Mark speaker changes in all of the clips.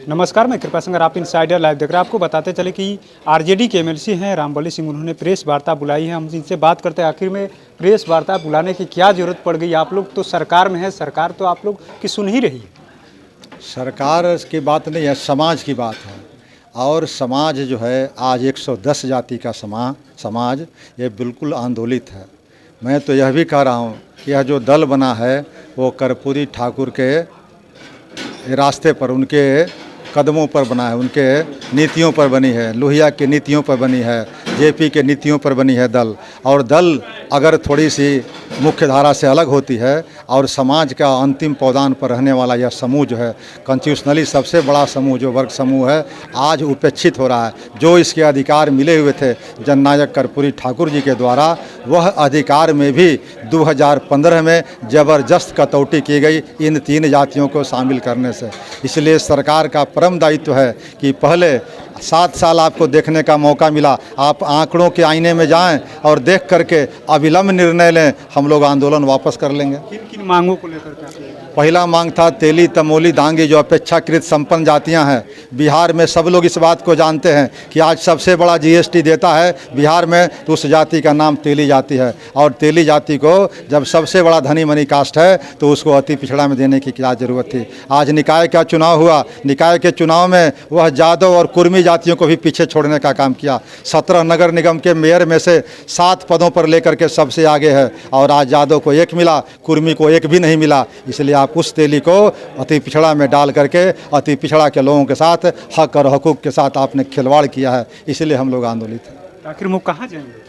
Speaker 1: नमस्कार, मैं कृपा सिंह, आप इनसाइडर लाइव देख रहे हैं। आपको बताते चले कि आरजेडी के एमएलसी हैं रामबली सिंह, उन्होंने प्रेस वार्ता बुलाई है। हम इनसे बात करते हैं आखिर में प्रेस वार्ता बुलाने की क्या जरूरत पड़ गई। आप लोग तो सरकार में हैं, सरकार तो आप लोग की सुन ही रही है।
Speaker 2: सरकार की बात नहीं है, समाज की बात है। और समाज जो है आज 110 जाति का समाज ये बिल्कुल आंदोलित है। मैं तो यह भी कह रहा हूँ कि यह जो दल बना है वो कर्पूरी ठाकुर के रास्ते पर, उनके कदमों पर बना है, उनके नीतियों पर बनी है, लोहिया की नीतियों पर बनी है, जेपी के नीतियों पर बनी है दल। और दल अगर थोड़ी सी मुख्य धारा से अलग होती है और समाज का अंतिम पौधान पर रहने वाला यह समूह जो है, कॉन्स्टिट्यूशनली सबसे बड़ा समूह जो वर्ग समूह है, आज उपेक्षित हो रहा है। जो इसके अधिकार मिले हुए थे जननायक कर्पूरी ठाकुर जी के द्वारा, वह अधिकार में भी 2015 में ज़बरदस्त कटौती की गई इन 3 जातियों को शामिल करने से। इसलिए सरकार का परम दायित्व है कि पहले 7 साल आपको देखने का मौका मिला, आप आंकड़ों के आईने में जाएं और देख करके अविलंब निर्णय लें। हम लोग आंदोलन वापस कर लेंगे।
Speaker 1: किन किन मांगों को लेकर के?
Speaker 2: पहला मांग था तेली, तमोली, दांगी जो अपेक्षाकृत संपन्न जातियां हैं। बिहार में सब लोग इस बात को जानते हैं कि आज सबसे बड़ा जीएसटी देता है बिहार में, तो उस जाति का नाम तेली जाति है। और तेली जाति को जब सबसे बड़ा धनी मनी कास्ट है तो उसको अति पिछड़ा में देने की क्या ज़रूरत थी। आज निकाय का चुनाव हुआ, निकाय के चुनाव में वह जादव और कुर्मी जातियों को भी पीछे छोड़ने का काम किया। 17 नगर निगम के मेयर में से 7 पदों पर लेकर के सबसे आगे है। और आज जादव को 1 मिला, कुर्मी को 1 भी नहीं मिला। इसलिए आप उस तेली को अति पिछड़ा में डाल करके अति पिछड़ा के लोगों के साथ हक और हकूक़ के साथ आपने खिलवाड़ किया है। इसलिए हम लोग आंदोलित हैं।
Speaker 1: आखिर वो कहाँ जाएंगे?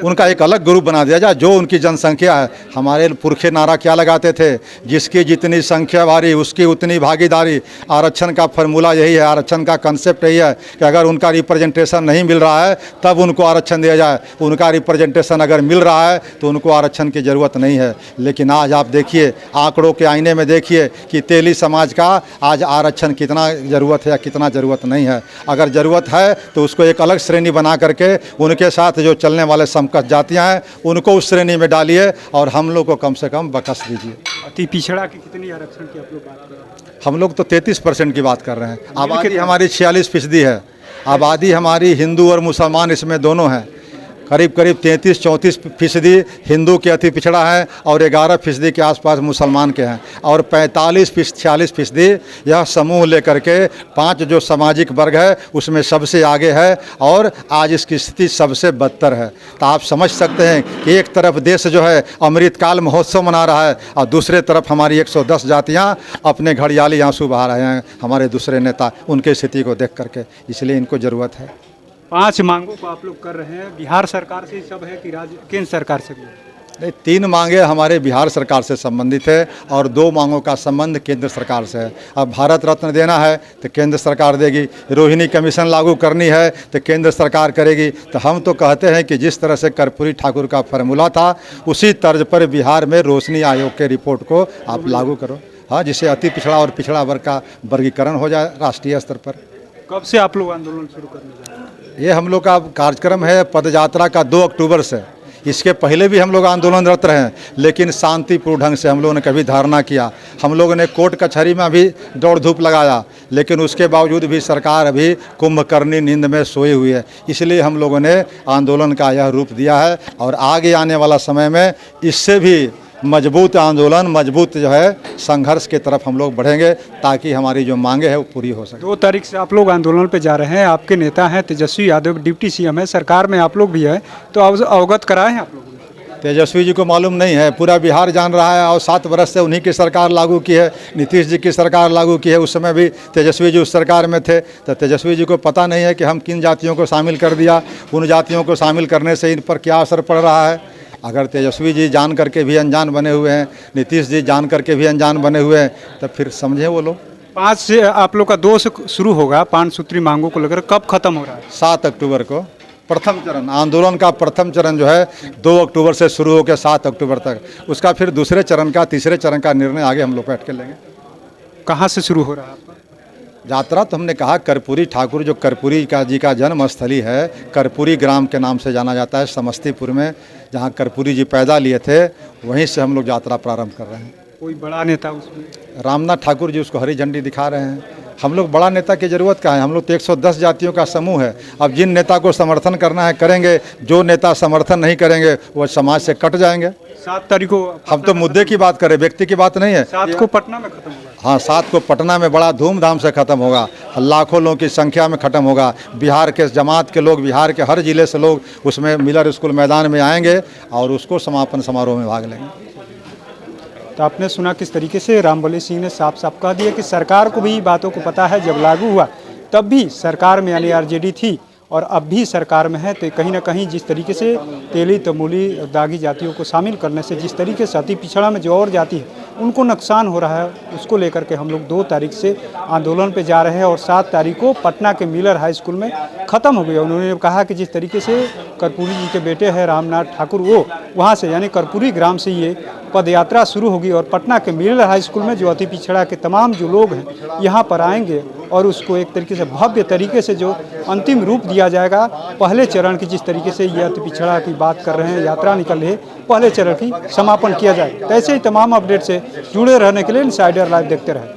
Speaker 2: उनका एक अलग ग्रुप बना दिया जाए, जो उनकी जनसंख्या है। हमारे पुरखे नारा क्या लगाते थे, जिसकी जितनी संख्या भारी उसकी उतनी भागीदारी। आरक्षण का फॉर्मूला यही है, आरक्षण का कंसेप्ट यही है कि अगर उनका रिप्रेजेंटेशन नहीं मिल रहा है तब उनको आरक्षण दिया जाए। उनका रिप्रेजेंटेशन अगर मिल रहा है तो उनको आरक्षण की ज़रूरत नहीं है। लेकिन आज आप देखिए, आंकड़ों के आईने में देखिए कि तेली समाज का आज आरक्षण कितना ज़रूरत है या कितना ज़रूरत नहीं है। अगर ज़रूरत है तो उसको एक अलग श्रेणी बना करके उनके साथ जो चलने वाले समकक्ष जातियां हैं उनको उस श्रेणी में डालिए और हम लोग को कम से कम बकस दीजिए।
Speaker 1: अति पिछड़ा की कितनी आरक्षण की आप लोग बात कर रहे हैं?
Speaker 2: हम लोग तो 33% की बात कर रहे हैं। आबादी हमारी 46% है। आबादी हमारी हिंदू और मुसलमान इसमें दोनों हैं। करीब 33-34% हिंदू के अति पिछड़ा है और 11% के आसपास मुसलमान के हैं। और 45-46% यह समूह लेकर के 5 जो सामाजिक वर्ग है उसमें सबसे आगे है। और आज इसकी स्थिति सबसे बदतर है। तो आप समझ सकते हैं कि एक तरफ देश जो है अमृतकाल महोत्सव मना रहा है और दूसरे तरफ हमारी 110 जातियाँ अपने घड़ियाली आंसू बहा रहे हैं, हमारे दूसरे नेता, उनकी स्थिति को देख करके। इसलिए इनको ज़रूरत है।
Speaker 1: 5 मांगों को आप लोग कर रहे हैं, बिहार सरकार से सब है कि राज्य केंद्र सरकार से भी?
Speaker 2: नहीं, 3 मांगे हमारे बिहार सरकार से संबंधित है और 2 मांगों का संबंध केंद्र सरकार से है। अब भारत रत्न देना है तो केंद्र सरकार देगी, रोहिणी कमीशन लागू करनी है तो केंद्र सरकार करेगी। तो हम तो कहते हैं कि जिस तरह से कर्पूरी ठाकुर का फार्मूला था उसी तर्ज पर बिहार में रोशनी आयोग के रिपोर्ट को आप लागू करो। हाँ, जिससे अति पिछड़ा और पिछड़ा वर्ग का वर्गीकरण हो जाए राष्ट्रीय स्तर पर।
Speaker 1: कब से आप लोग आंदोलन शुरू करने जा रहे हैं?
Speaker 2: ये हम लोग का कार्यक्रम है पदयात्रा का 2 अक्टूबर से। इसके पहले भी हम लोग आंदोलनरत रहे हैं, लेकिन शांतिपूर्ण ढंग से हम लोगों ने कभी धारणा किया। हम लोगों ने कोर्ट कचहरी में भी दौड़ धूप लगाया, लेकिन उसके बावजूद भी सरकार अभी कुंभकर्णी नींद में सोई हुई है। इसलिए हम लोगों ने आंदोलन का यह रूप दिया है और आगे आने वाला समय में इससे भी मजबूत आंदोलन, मजबूत जो है संघर्ष की तरफ हम लोग बढ़ेंगे ताकि हमारी जो मांगे है वो पूरी हो सके।
Speaker 1: 2 तारीख से आप लोग आंदोलन पे जा रहे हैं। आपके नेता हैं तेजस्वी यादव, डिप्टी सीएम है, सरकार में आप लोग भी है, तो अवगत कराए हैं आप लोग?
Speaker 2: तेजस्वी जी को मालूम नहीं है, पूरा बिहार जान रहा है। और 7 वर्ष से उन्हीं की सरकार लागू की है, नीतीश जी की सरकार लागू की है। उस समय भी तेजस्वी जी उस सरकार में थे। तो तेजस्वी जी को पता नहीं है कि हम किन जातियों को शामिल कर दिया, उन जातियों को शामिल करने से इन पर क्या असर पड़ रहा है। अगर तेजस्वी जी जान करके भी अनजान बने हुए हैं, नीतीश जी जान करके भी अनजान बने हुए हैं, तो फिर समझे वो लोग।
Speaker 1: 5 से आप लोग का 2 से शुरू होगा 5 सूत्री मांगों को लेकर, कब खत्म हो रहा है?
Speaker 2: 7 अक्टूबर को प्रथम चरण, आंदोलन का प्रथम चरण जो है 2 अक्टूबर से शुरू होकर 7 अक्टूबर तक। उसका फिर दूसरे चरण का, तीसरे चरण का निर्णय आगे हम लोग बैठ के लेंगे।
Speaker 1: कहाँ से शुरू हो रहा है आपका
Speaker 2: यात्रा? तो हमने कहा कर्पूरी ठाकुर जो कर्पूरी का जी का जन्म स्थली है, कर्पूरी ग्राम के नाम से जाना जाता है, समस्तीपुर में, जहाँ कर्पूरी जी पैदा लिए थे, वहीं से हम लोग यात्रा प्रारंभ कर रहे हैं।
Speaker 1: कोई बड़ा नेता उसमें?
Speaker 2: रामनाथ ठाकुर जी उसको हरी झंडी दिखा रहे हैं। हम लोग बड़ा नेता की ज़रूरत क्या है, हम लोग तो 110 जातियों का समूह है। अब जिन नेता को समर्थन करना है करेंगे, जो नेता समर्थन नहीं करेंगे वो समाज से कट जाएंगे।
Speaker 1: 7 तारीख को
Speaker 2: हम तो मुद्दे की बात करें, व्यक्ति की बात नहीं है।
Speaker 1: 7 को पटना में खत्म होगा।
Speaker 2: हाँ, 7 को पटना में बड़ा धूमधाम से ख़त्म होगा, लाखों लोगों की संख्या में ख़त्म होगा। बिहार के जमात के लोग, बिहार के हर ज़िले से लोग उसमें मिलर स्कूल मैदान में आएंगे और उसको समापन समारोह में भाग लेंगे।
Speaker 1: तो आपने सुना किस तरीके से रामबली सिंह ने साफ साफ कह दिया कि सरकार को भी बातों को पता है, जब लागू हुआ तब भी सरकार में यानी आरजेडी थी और अब भी सरकार में है। तो कहीं ना कहीं जिस तरीके से तेली तमूली दागी जातियों को शामिल करने से जिस तरीके से अति पिछड़ा में जो और जाति है उनको नुकसान हो रहा है, उसको लेकर के हम लोग 2 तारीख से आंदोलन पे जा रहे हैं और 7 तारीख को पटना के मिलर हाई स्कूल में ख़त्म हो गया। उन्होंने कहा कि जिस तरीके से कर्पूरी जी के बेटे हैं रामनाथ ठाकुर, वो वहाँ से यानी कर्पूरी ग्राम से ये पद यात्रा शुरू होगी और पटना के मिलर हाई स्कूल में जो अति पिछड़ा के तमाम जो लोग हैं यहाँ पर आएंगे और उसको एक तरीके से भव्य तरीके से जो अंतिम रूप दिया जाएगा। पहले चरण की जिस तरीके से ये अति पिछड़ा की बात कर रहे हैं, यात्रा निकल रही है, पहले चरण की समापन किया जाए। तो ऐसे ही तमाम अपडेट से जुड़े रहने के लिए इनसाइडर लाइव देखते रहें।